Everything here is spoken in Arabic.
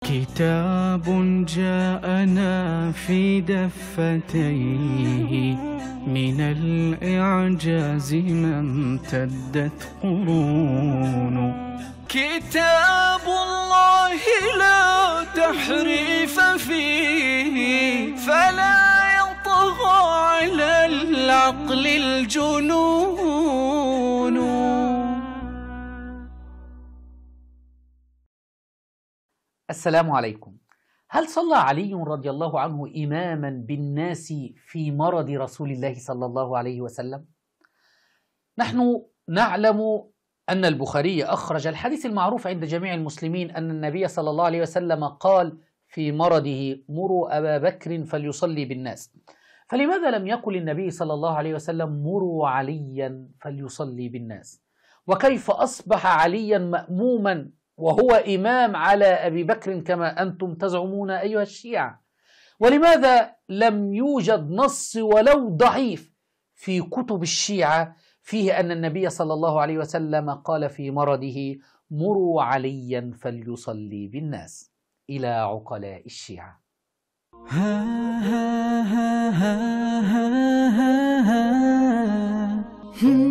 كتاب جاءنا في دفتيه من الإعجاز ما امتدت قرون. كتاب الله لا تحريف فيه فلا يطغى على العقل الجنون. السلام عليكم. هل صلى علي رضي الله عنه إماما بالناس في مرض رسول الله صلى الله عليه وسلم؟ نحن نعلم أن البخاري أخرج الحديث المعروف عند جميع المسلمين أن النبي صلى الله عليه وسلم قال في مرضه: مروا أبا بكر فليصلي بالناس. فلماذا لم يقل النبي صلى الله عليه وسلم: مروا عليا فليصلي بالناس؟ وكيف أصبح عليا مأموما وهو إمام على أبي بكر كما أنتم تزعمون أيها الشيعة؟ ولماذا لم يوجد نص ولو ضعيف في كتب الشيعة فيه أن النبي صلى الله عليه وسلم قال في مرضه: مروا عليا فليصلي بالناس؟ إلى عقلاء الشيعة. ها ها ها ها ها ها